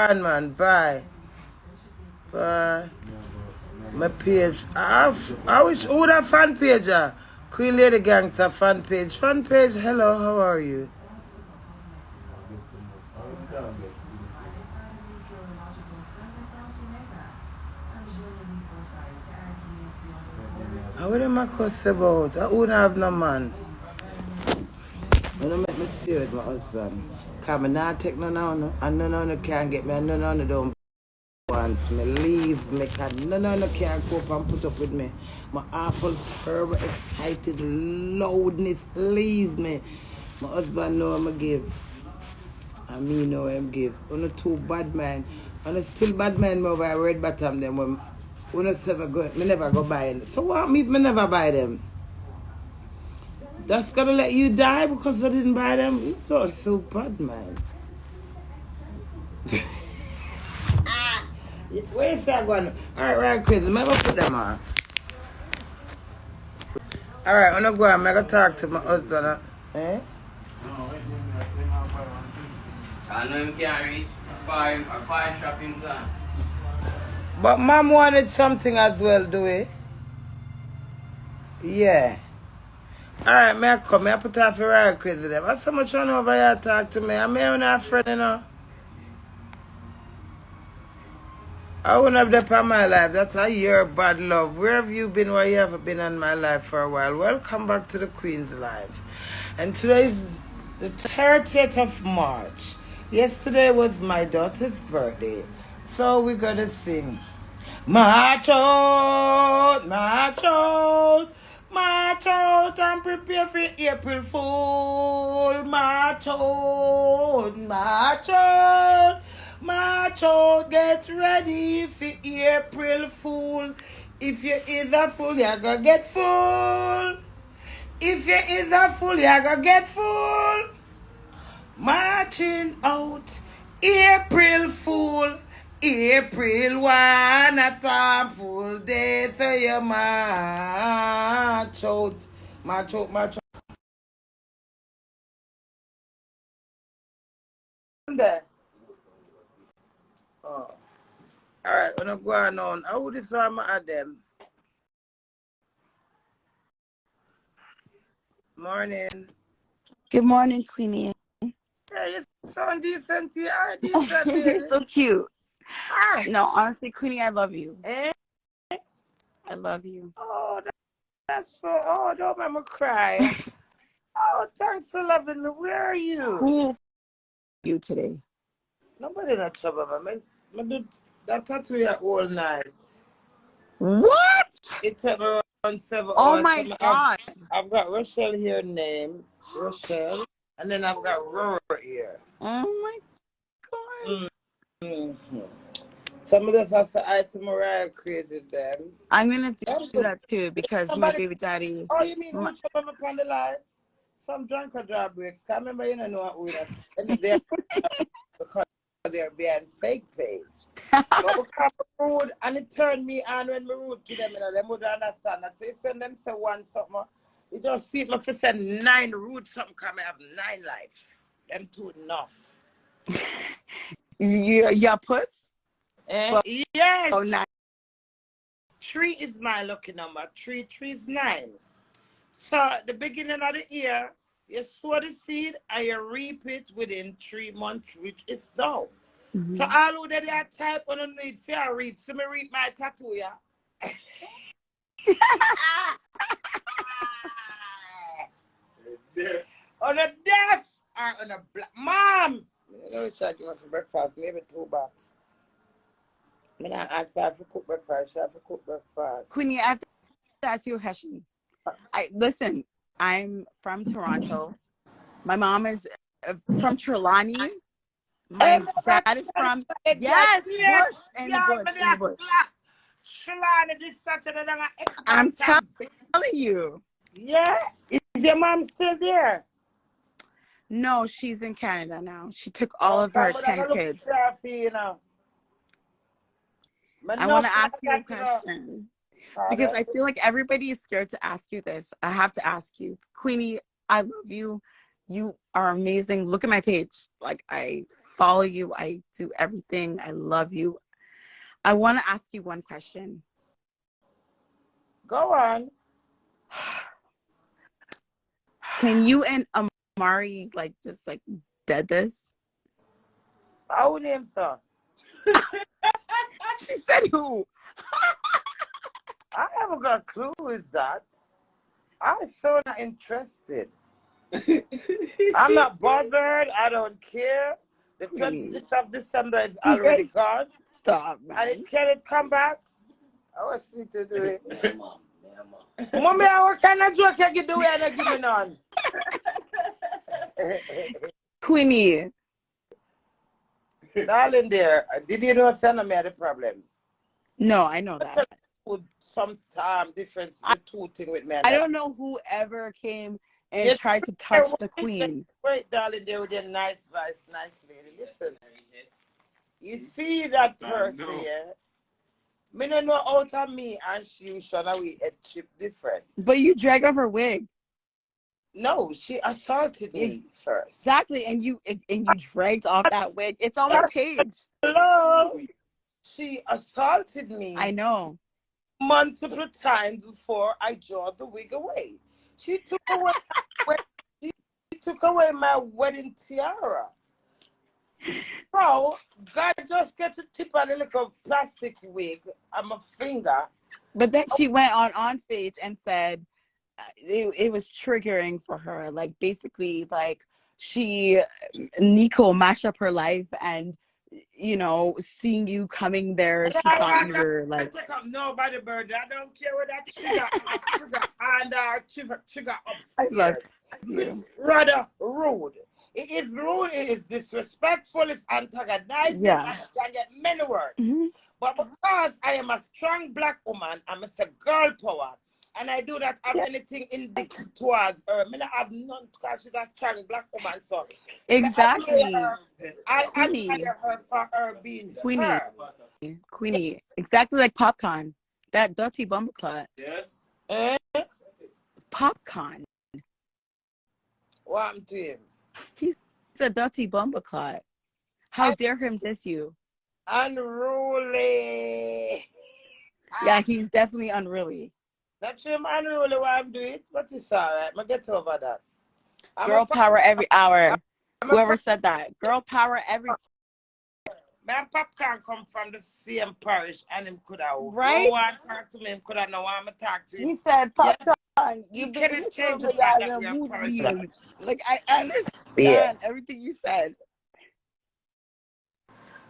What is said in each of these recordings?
gone, man. Bye. Bye. My page. I wish who that fan page Queen Lady Gangster fan page. Fan page, hello, how are you? How would I cuss about? I wouldn't have no man. I don't make me stay with my husband. Because I not take no, and no can't get me, and no don't want me. Leave me, because no can't cope and put up with me. My awful, terrible, excited loudness, leave me. My husband know I'm give. And me know I'm give. I'm not too bad man. I'm still bad man over at Red Bottom them when I never go buy them. So what me never buy them? That's gonna let you die because I didn't buy them? It's not so bad, man. Where is that going? Alright, right, crazy. I'm gonna put them on. Alright, I'm gonna go and I'm gonna talk to my husband. Eh? I know him can't reach a five shopping plan. But mom wanted something as well, do we? Yeah. Alright, may I come? May I put off your right crazy them? What's so much on over here talk to me? I'm here with a friend, you know. I wouldn't have that on my life. That's a year of bad love. Where have you been? Where you haven't been in my life for a while? Welcome back to the Queen's Life. And today is the 30th of March. Yesterday was my daughter's birthday. So we're going to sing. March out, march out. March out and prepare for April Fool. March out, march out. March out, get ready for April Fool. If you is a fool, you're gonna get full. If you is a fool, you're gonna get full. Marching out, April Fool. April 1, a time full day, so you march out. March out, march out. There. Oh. Alright, we're going to go on. How would this one add them? Morning. Good morning, Queenie. Yeah, you sound decent. You are decent. You're so cute. Ah. No, honestly, Queenie, I love you. Eh? I love you. Oh, that's so. Oh, don't make me cry. Oh, thanks for loving me. Where are you? Who you today? Nobody in trouble, man. I do that tattoo here all night. What? It took me around 7 Oh hours. my God. I've got Rochelle here name. Rochelle. And then I've got Rora here. Oh my God. Mm-hmm. Some of this has to add to Mariah crazy them. I'm going to do that too because my baby daddy. Oh, you mean which one upon the live? Some drunk or draw breaks. I remember you don't know what we are. They're because they're being fake page. But we come rude and it turned me on when we rude to them, you know, them would understand. I say when them say one something, you just see me for say 9 rude something come I have 9 lives. Them two enough. Your puss? Well, yes. Oh, 9. 3 is my lucky number. 3 is 9. So at the beginning of the year, you sow the seed and you reap it within 3 months, which is now. Mm-hmm. So all who that are type on the need for reap. So me reap my tattoo, yeah. On a deaf or on a black mom. I wish I give her for breakfast, maybe 2 bucks. I not ask her for cook breakfast, she have to cook breakfast. Queenie, I have to ask you a question. Listen, I'm from Toronto. My mom is from Trelawney. My dad is from yes, Bush and the Bush. I'm telling you. Yeah, is your mom still there? No, she's in Canada now. She took all of her 10 kids. I want to ask you a question. Because I feel like everybody is scared to ask you this. I have to ask you. Queenie, I love you. You are amazing. Look at my page. Like, I follow you. I do everything. I love you. I want to ask you one question. Go on. Can you and Amari like just like dead this? I would name so. She said who? I haven't got a clue who is that. I'm so not interested. I'm not bothered. I don't care. The 26th of December is already gone. Stop, man. And can it come back? I was need to do it. Mommy, what kind of joke you do and I give me none? Queenie. Darling dear, did you know Santa me had a problem? No, I know that. With some difference the two thing with me. I don't know whoever came and tried to touch the queen. Wait, darling dear, with your nice voice, nice lady. Listen. You see that person, yeah? Me don't know out of me and she should we a chip different. But you drag off her wig. No, she assaulted me first. Exactly, and you dragged off that wig. It's on my page. Hello. She assaulted me. I know. Multiple times before I draw the wig away. She took away my wedding tiara. Bro, God just get to tip on a little plastic wig on my finger. But then she went on stage and said it was triggering for her. Like basically, like Nico mashed up her life, and you know, seeing you coming there, she thought you were like. I take up nobody bird. I don't care what that trigger and trigger upstairs. I love you. It's rather rude. It is rude, it is disrespectful, it's antagonizing, and I can get many words. But because I am a strong black woman, I'm a girl power, and I do not have anything indicated towards her. I mean, I have none because she's a strong black woman, so. Exactly. I admire her for her being her. Queenie. Exactly like Popcorn. That dirty bumbleclot. Yes. Popcorn. What happened to him? He's a dirty bumbleclot. How dare him diss you? Unruly. Yeah, he's definitely unruly. That's him unruly why I'm doing it, but it's alright. I'll get over that. Girl power every hour. Whoever said that. Girl power every. My Popcorn come from the same parish and him could have no one talk to me, him could have no one talk to him. He said, Popcorn, you can't change the fact that you're parish. Like, I understand everything you said.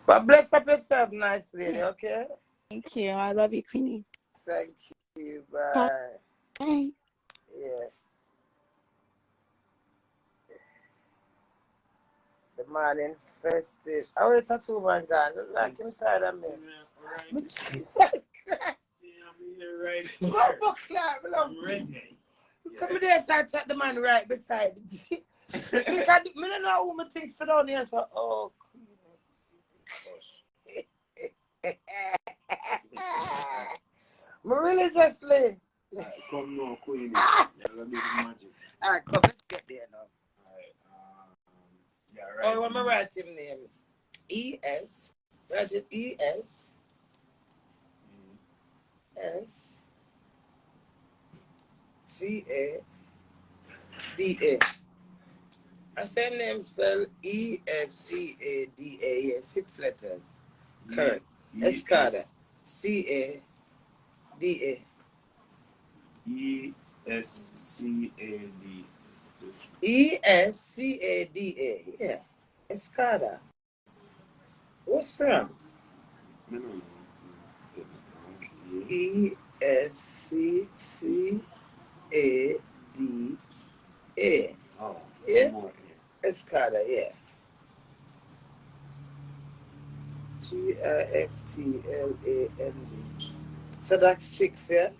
But bless up yourself, nice lady, okay? Thank you. I love you, Queenie. Thank you. Bye. Bye. Yeah. The man infested. I will tattoo man gone. Like inside of me. Jesus Christ. I'm ready. Come there, so I chat the man right beside me. Because I don't know who me think sit down here, so oh. Religiously. Come now, Queenie. Alright, come, let's get there now. Alright. Oh, I'm gonna write him name. E-S. Write it E-S. S. C-A-D-A. I say name spell E-S-C-A-D-A. Yeah, 6 letters. Correct. Escada. C-A-D-A. E-S-C-A-D. E-S-C-A-D-A. Yeah. Escada. What's wrong? E-S-C-C-A-D-A. Oh, yeah. Escada, yeah. G-I-F-T-L-A-N-D. So that's 6, yeah?